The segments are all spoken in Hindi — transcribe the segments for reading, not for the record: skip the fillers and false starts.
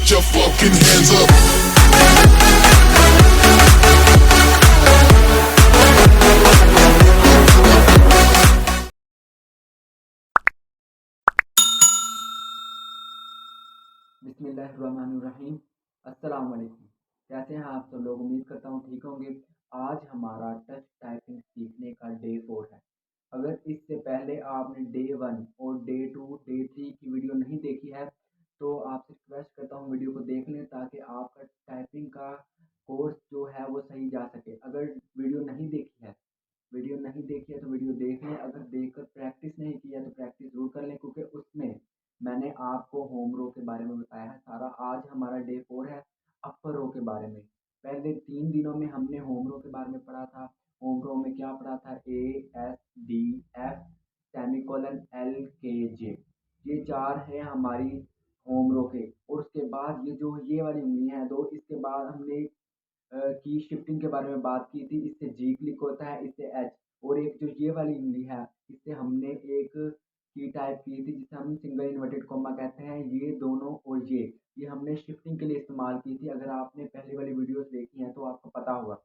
Put your fucking hands up. बिस्मिल्लाहिर्रहमानिर्रहीम। अस्सलाम वालेकुम। कैसे हैं आप सब लोग? उम्मीद करता हूँ ठीक होंगे। आज हमारा टच टाइपिंग सीखने का डे 4 है। अगर इससे पहले आपने डे 1 और डे 2, डे 3 की वीडियो नहीं देखी है तो आपसे रिक्वेस्ट करता हूँ वीडियो को देख लें ताकि आपका टाइपिंग का कोर्स जो है वो सही जा सके। अगर वीडियो नहीं देखी है तो वीडियो देख लें। अगर देखकर प्रैक्टिस नहीं किया तो प्रैक्टिस ज़रूर कर लें, क्योंकि उसमें मैंने आपको होम रो के बारे में बताया है सारा। आज हमारा डे 4 है अपर रो के बारे में। पहले 3 दिनों में हमने होम रो के बारे में पढ़ा था। होम रो में क्या पढ़ा था? A, S, D, F, semicolon, L, K, J. ये 4 हैं हमारी होम रो के। और उसके बाद ये वाली उंगलियां हैं 2, इसके बाद हमने की शिफ्टिंग के बारे में बात की थी। इससे जी क्लिक होता है, इससे एच। और एक जो ये वाली उंगली है, इससे हमने एक की टाइप की थी जिसे हम सिंगल इन्वर्टेड कॉमा कहते हैं। ये दोनों और ये हमने शिफ्टिंग के लिए इस्तेमाल की थी। अगर आपने पहले वाली वीडियोस देखी हैं तो आपको पता होगा।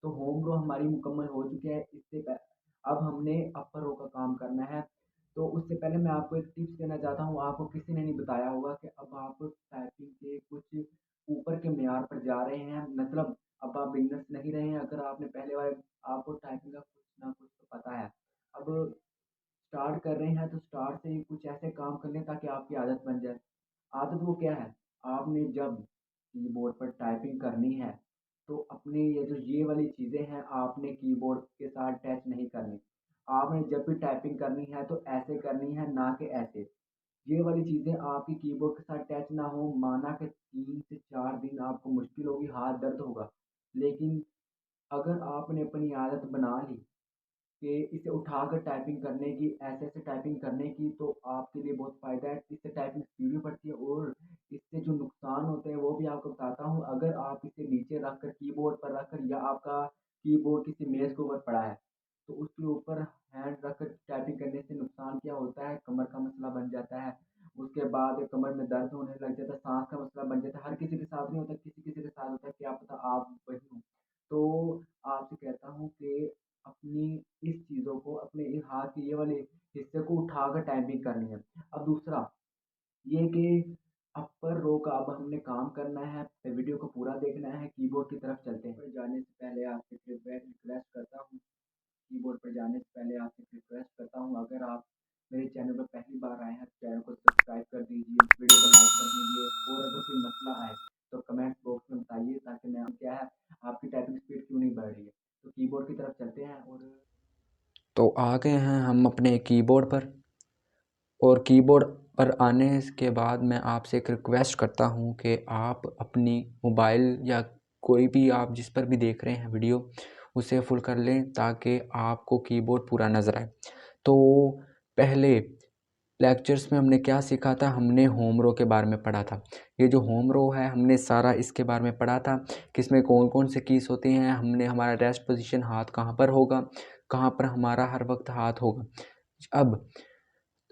तो होम रो हमारी मुकम्मल हो चुकी है। अब हमने अपर रो का काम करना है। तो उससे पहले मैं आपको एक टिप्स देना चाहता हूँ। आपको किसी ने नहीं बताया होगा कि अब आप टाइपिंग के कुछ ऊपर के मेयार पर जा रहे हैं। मतलब अब आप बिगनर्स नहीं रहे हैं। अगर आपने पहले वाले, आपको टाइपिंग का कुछ ना कुछ तो पता है। अब स्टार्ट कर रहे हैं तो स्टार्ट से ही कुछ ऐसे काम कर लें ताकि आपकी आदत बन जाए। आदत वो क्या है? आपने जब कीबोर्ड पर टाइपिंग करनी है तो अपने ये वाली चीज़ें हैं, आपने कीबोर्ड के साथ टच नहीं करनी। आपने जब भी टाइपिंग करनी है तो ऐसे करनी है, ना कि ऐसे। ये वाली चीज़ें आपकी कीबोर्ड के साथ टच ना हो, माना कि 3 से 4 दिन आपको मुश्किल होगी, हाथ दर्द होगा। लेकिन अगर आपने अपनी आदत बना ली कि इसे उठाकर टाइपिंग करने की, ऐसे-ऐसे टाइपिंग करने की, तो आपके लिए बहुत फ़ायदा है। इससे टाइपिंग स्पीड भी बढ़ती है और इससे जो नुकसान होते हैं वो भी आपको बताता हूँ। अगर आप इसे नीचे रखकर, कीबोर्ड पर रखकर, या आपका कीबोर्ड किसी मेज़ के ऊपर पड़ा है, तो उसके ऊपर हैंड रखकर टाइपिंग करने से नुकसान क्या होता है? कमर का मसला बन जाता है। उसके बाद कमर में दर्द होने लग जाता है, साँस का मसला बन जाता है। हर किसी के साथ नहीं होता, किसी-किसी के साथ होता है, क्या पता आप वही हों। तो आपसे कहता हूँ कि अपनी इस चीज़ों को, अपने इस हाथ के ये वाले हिस्से को उठाकर टाइपिंग करनी है। अब दूसरा ये कि अपर रो का अब हमने काम करना है, तो वीडियो को पूरा देखना है। कीबोर्ड की तरफ चलते हैं। जाने से पहले आपसे रिक्वेस्ट करता हूँ कीबोर्ड पर जाने से पहले आपसे रिक्वेस्ट करता हूँ, अगर आप मेरे चैनल पर पहली बार आए हैं तो चैनल को सब्सक्राइब कर दीजिए, वीडियो को लाइक कर दीजिए। और अगर कोई मसला आए तो कमेंट बॉक्स में बताइए, ताकि मैं क्या है, आपकी टाइपिंग स्पीड क्यों नहीं बढ़ रही है। तो कीबोर्ड की तरफ चलते हैं। और तो आ गए हैं हम अपने कीबोर्ड पर। और कीबोर्ड पर आने के बाद मैं आपसे एक रिक्वेस्ट करता हूँ कि आप अपनी मोबाइल या कोई भी आप जिस पर भी देख रहे हैं वीडियो, उसे फुल कर लें ताकि आपको कीबोर्ड पूरा नज़र आए। तो पहले लेक्चर्स में हमने क्या सीखा था? हमने होम रो के बारे में पढ़ा था। ये जो होम रो है हमने सारा इसके बारे में पढ़ा था कि इसमें कौन कौन से कीज़ होते हैं। हमने हमारा रेस्ट पोजीशन हाथ कहाँ पर होगा, कहाँ पर हमारा हर वक्त हाथ होगा। अब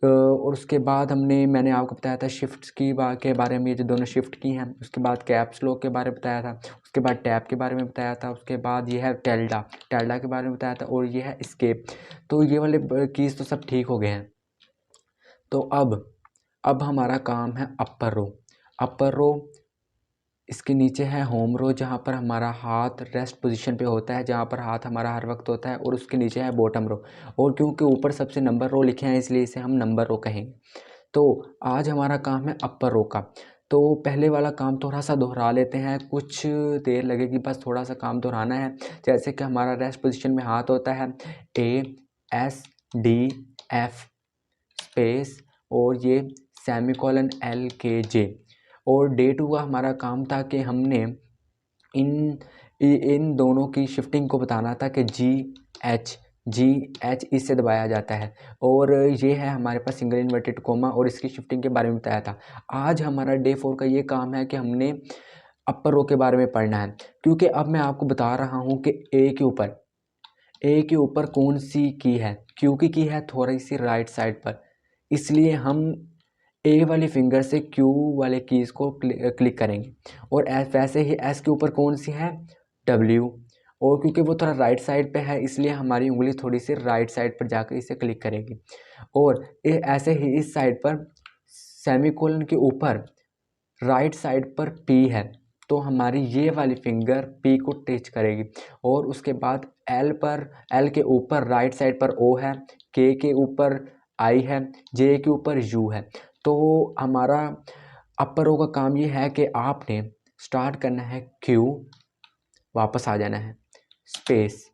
और उसके बाद मैंने आपको बताया था शिफ्ट्स के बारे में, ये जो दोनों शिफ्ट की हैं। उसके बाद कैप्स लॉक के बारे में बताया था। उसके बाद टैब के बारे में बताया था। उसके बाद ये है टिल्डा के बारे में बताया था। और ये है एस्केप। तो ये वाले कीज़ तो सब ठीक हो गए हैं। तो अब हमारा काम है अपर रो। इसके नीचे है होम रो, जहाँ पर हमारा हाथ रेस्ट पोजीशन पे होता है, जहाँ पर हाथ हमारा हर वक्त होता है। और उसके नीचे है बॉटम रो। और क्योंकि ऊपर सबसे नंबर रो लिखे हैं इसलिए इसे हम नंबर रो कहेंगे। तो आज हमारा काम है अपर रो का। तो पहले वाला काम थोड़ा सा दोहरा लेते हैं, कुछ देर लगेगी, बस थोड़ा सा काम दोहराना है। जैसे कि हमारा रेस्ट पोजीशन में हाथ होता है ए, एस, डी, एफ स्पेस, और ये सेमीकोलन, एल, के, जे। और डे 2 का हमारा काम था कि हमने इन इन दोनों की शिफ्टिंग को बताना था कि जी एच इससे दबाया जाता है। और ये है हमारे पास सिंगल इन्वर्टेड कोमा, और इसकी शिफ्टिंग के बारे में बताया था। आज हमारा डे 4 का ये काम है कि हमने अपर रो के बारे में पढ़ना है। क्योंकि अब मैं आपको बता रहा हूँ कि ए के ऊपर कौन सी की है। क्यू की है थोड़ी सी राइट साइड पर, इसलिए हम ए वाली फिंगर से क्यू वाले कीज़ को क्लिक करेंगे, और वैसे ही एस के ऊपर कौन सी है, डब्ल्यू, और क्योंकि वो थोड़ा राइट साइड पे है इसलिए हमारी उंगली थोड़ी सी राइट साइड पर जाकर इसे क्लिक करेगी। और ऐसे ही इस साइड पर सेमीकोलन के ऊपर राइट साइड पर पी है, तो हमारी ये वाली फिंगर पी को टच करेगी। और उसके बाद एल के ऊपर राइट साइड पर ओ है, के ऊपर आई है, जे के ऊपर यू है। तो हमारा अपर ओ का काम ये है कि आपने स्टार्ट करना है क्यू, वापस आ जाना है स्पेस,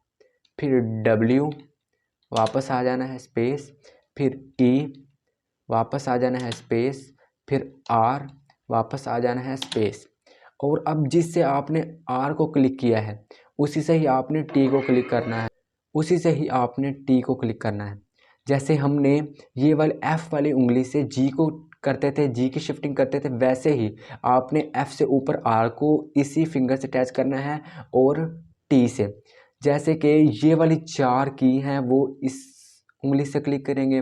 फिर डब्ल्यू, वापस आ जाना है स्पेस, फिर ई, वापस आ जाना है स्पेस, फिर आर, वापस आ जाना है स्पेस। और अब जिससे आपने आर को क्लिक किया है उसी से ही आपने टी को क्लिक करना है, उसी से ही आपने टी को क्लिक करना है। जैसे हमने ये वाले एफ वाली उंगली से जी को करते थे, जी की शिफ्टिंग करते थे, वैसे ही आपने एफ से ऊपर आर को इसी फिंगर से अटैच करना है और टी से। जैसे कि ये वाली 4 की हैं वो इस उंगली से क्लिक करेंगे,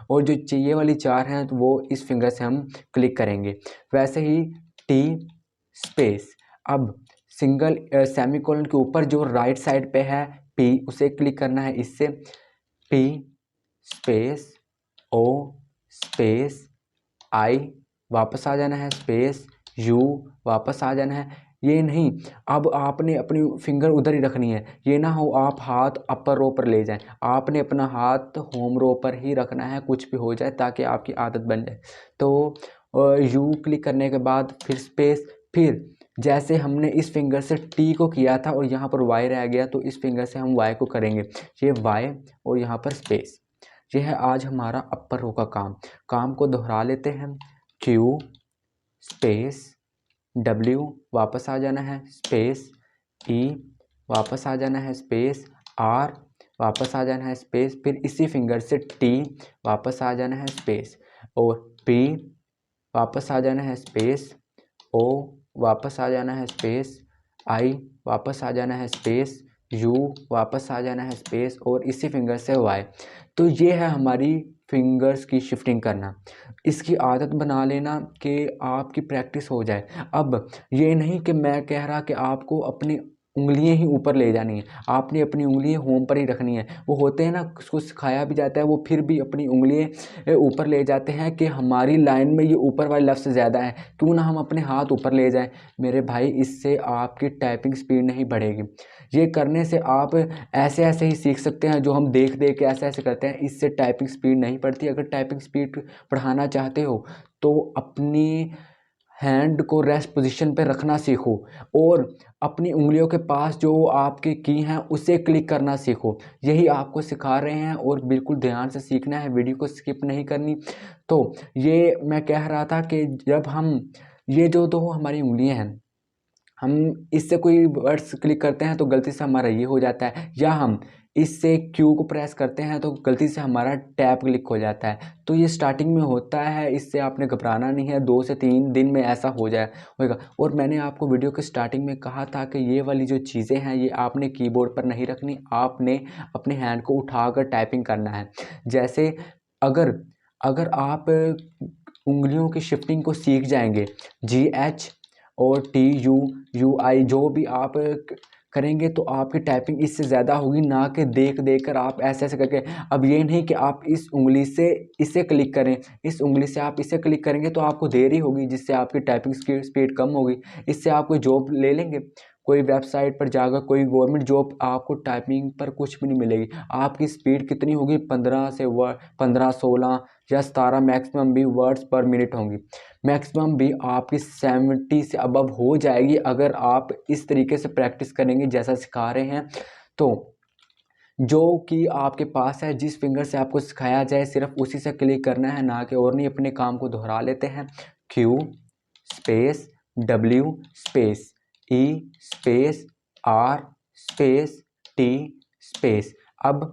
और जो चाहिए वाली 4 हैं तो वो इस फिंगर से हम क्लिक करेंगे। वैसे ही टी स्पेस, अब सिंगल सेमीकोलन के ऊपर जो राइट साइड पे है पी, उसे क्लिक करना है इससे, P space O space I, वापस आ जाना है स्पेस, यू, वापस आ जाना है। ये नहीं, अब आपने अपनी फिंगर उधर ही रखनी है, ये ना हो आप हाथ अपर रो पर ले जाएं, आपने अपना हाथ होम रो पर ही रखना है, कुछ भी हो जाए, ताकि आपकी आदत बन जाए। तो यू क्लिक करने के बाद फिर स्पेस, फिर जैसे हमने इस फिंगर से टी को किया था और यहाँ पर वाई रह गया, तो इस फिंगर से हम वाई को करेंगे, ये वाई और यहाँ पर स्पेस। यह है आज हमारा अपर रो का काम को दोहरा लेते हैं। क्यू स्पेस डब्ल्यू, वापस आ जाना है स्पेस, ई, वापस आ जाना है स्पेस, आर, वापस आ जाना है स्पेस, फिर इसी फिंगर से टी, वापस आ जाना है स्पेस, और पी, वापस आ जाना है स्पेस, ओ, वापस आ जाना है स्पेस, आई, वापस आ जाना है स्पेस, यू, वापस आ जाना है स्पेस, और इसी फिंगर से वाई। तो ये है हमारी फिंगर्स की शिफ्टिंग करना। इसकी आदत बना लेना कि आपकी प्रैक्टिस हो जाए। अब ये नहीं कि मैं कह रहा कि आपको अपनी उंगलियां ही ऊपर ले जानी है, आपने अपनी उंगलियां होम पर ही रखनी है। वो होते हैं ना, उसको सिखाया भी जाता है, वो फिर भी अपनी उंगलियां ऊपर ले जाते हैं कि हमारी लाइन में ये ऊपर वाले लफ्ज़ ज़्यादा है, क्यों ना हम अपने हाथ ऊपर ले जाएं। मेरे भाई, इससे आपकी टाइपिंग स्पीड नहीं बढ़ेगी। ये करने से आप ऐसे ऐसे ही सीख सकते हैं, जो हम देख देख के ऐसे ऐसे करते हैं, इससे टाइपिंग स्पीड नहीं बढ़ती। अगर टाइपिंग स्पीड बढ़ाना चाहते हो तो अपनी हैंड को रेस्ट पोजीशन पे रखना सीखो, और अपनी उंगलियों के पास जो आपके की हैं उसे क्लिक करना सीखो। यही आपको सिखा रहे हैं, और बिल्कुल ध्यान से सीखना है, वीडियो को स्किप नहीं करनी। तो ये मैं कह रहा था कि जब हम ये जो दो हमारी उंगलियां हैं, हम इससे कोई वर्ड्स क्लिक करते हैं तो गलती से हमारा ये हो जाता है, या हम इससे क्यू को प्रेस करते हैं तो गलती से हमारा टैब क्लिक हो जाता है। तो ये स्टार्टिंग में होता है, इससे आपने घबराना नहीं है, 2 से 3 दिन में ऐसा होगा। और मैंने आपको वीडियो के स्टार्टिंग में कहा था कि ये वाली जो चीज़ें हैं ये आपने कीबोर्ड पर नहीं रखनी, आपने अपने हैंड को उठाकर टाइपिंग करना है। जैसे अगर अगर आप उंगलियों की शिफ्टिंग को सीख जाएंगे, GH और TUUI जो भी आप करेंगे, तो आपकी टाइपिंग इससे ज़्यादा होगी, ना कि देख देख कर आप ऐसे ऐसे करके। अब ये नहीं कि आप इस उंगली से इसे क्लिक करें, इस उंगली से आप इसे क्लिक करेंगे तो आपको देरी होगी, जिससे आपकी टाइपिंग स्पीड कम होगी। इससे आप कोई जॉब ले लेंगे, कोई वेबसाइट पर जाकर कोई गवर्नमेंट जॉब, आपको टाइपिंग पर कुछ भी नहीं मिलेगी। आपकी स्पीड कितनी होगी, 15 16 या 17 मैक्सिमम भी वर्ड्स पर मिनट होंगी। मैक्सिमम भी आपकी 70 से अबव हो जाएगी, अगर आप इस तरीके से प्रैक्टिस करेंगे जैसा सिखा रहे हैं। तो जो कि आपके पास है, जिस फिंगर से आपको सिखाया जाए सिर्फ उसी से क्लिक करना है, ना कि और नहीं। अपने काम को दोहरा लेते हैं। Q space W space E space R space T space, अब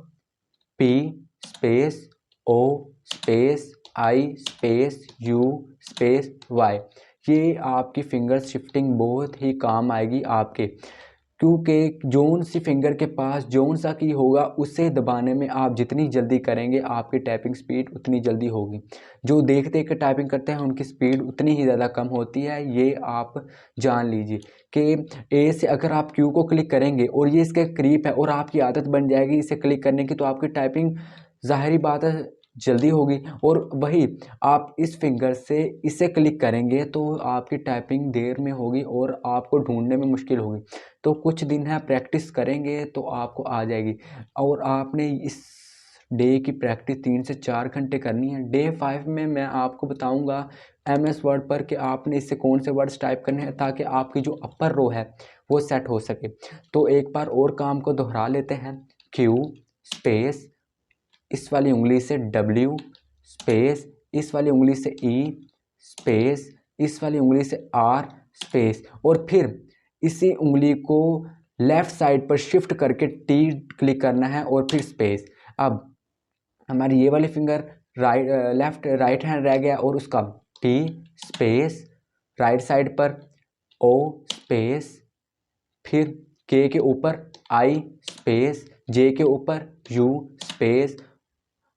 P space O space I space U space Y. ये आपकी फिंगर शिफ्टिंग बहुत ही काम आएगी आपके। क्योंकि जौन सी फिंगर के पास जौन सा की होगा उसे दबाने में आप जितनी जल्दी करेंगे आपकी टाइपिंग स्पीड उतनी जल्दी होगी। जो देख देख के टाइपिंग करते हैं उनकी स्पीड उतनी ही ज़्यादा कम होती है, ये आप जान लीजिए कि ए से अगर आप क्यू को क्लिक करेंगे और ये इसके करीब है और आपकी आदत बन जाएगी इसे क्लिक करने की, तो आपकी टाइपिंग ज़ाहिरी बात है जल्दी होगी। और वही आप इस फिंगर से इसे क्लिक करेंगे तो आपकी टाइपिंग देर में होगी और आपको ढूंढने में मुश्किल होगी। तो कुछ दिन है प्रैक्टिस करेंगे तो आपको आ जाएगी। और आपने इस डे की प्रैक्टिस 3 से 4 घंटे करनी है। डे 5 में मैं आपको बताऊंगा MS वर्ड पर कि आपने इससे कौन से वर्ड्स टाइप करने हैं ताकि आपकी जो अपर रो है वो सेट हो सके। तो एक बार और काम को दोहरा लेते हैं। Q स्पेस इस वाली उंगली से W स्पेस इस वाली उंगली से E स्पेस इस वाली उंगली से R स्पेस और फिर इसी उंगली को लेफ़्ट साइड पर शिफ्ट करके T क्लिक करना है और फिर स्पेस। अब हमारी ये वाली फिंगर राइट हैंड रह गया और उसका T स्पेस राइट साइड पर O स्पेस फिर K के ऊपर I स्पेस J के ऊपर U स्पेस।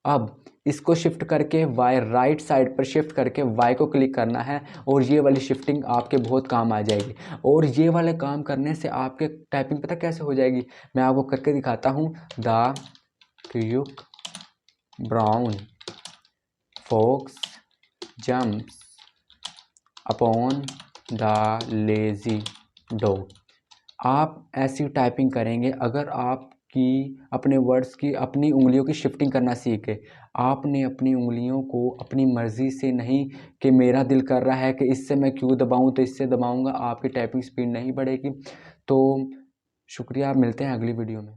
अब इसको शिफ्ट करके Y राइट साइड पर शिफ्ट करके Y को क्लिक करना है और ये वाली शिफ्टिंग आपके बहुत काम आ जाएगी। और ये वाले काम करने से आपके टाइपिंग पता कैसे हो जाएगी, मैं आपको करके दिखाता हूँ। The quick brown fox jumps upon the lazy dog. आप ऐसी टाइपिंग करेंगे अगर आपकी अपने वर्ड्स की अपनी उंगलियों की शिफ्टिंग करना सीखे। आपने अपनी उंगलियों को अपनी मर्ज़ी से नहीं कि मेरा दिल कर रहा है कि इससे मैं क्यों दबाऊं तो इससे दबाऊंगा, आपकी टाइपिंग स्पीड नहीं बढ़ेगी। तो शुक्रिया, मिलते हैं अगली वीडियो में।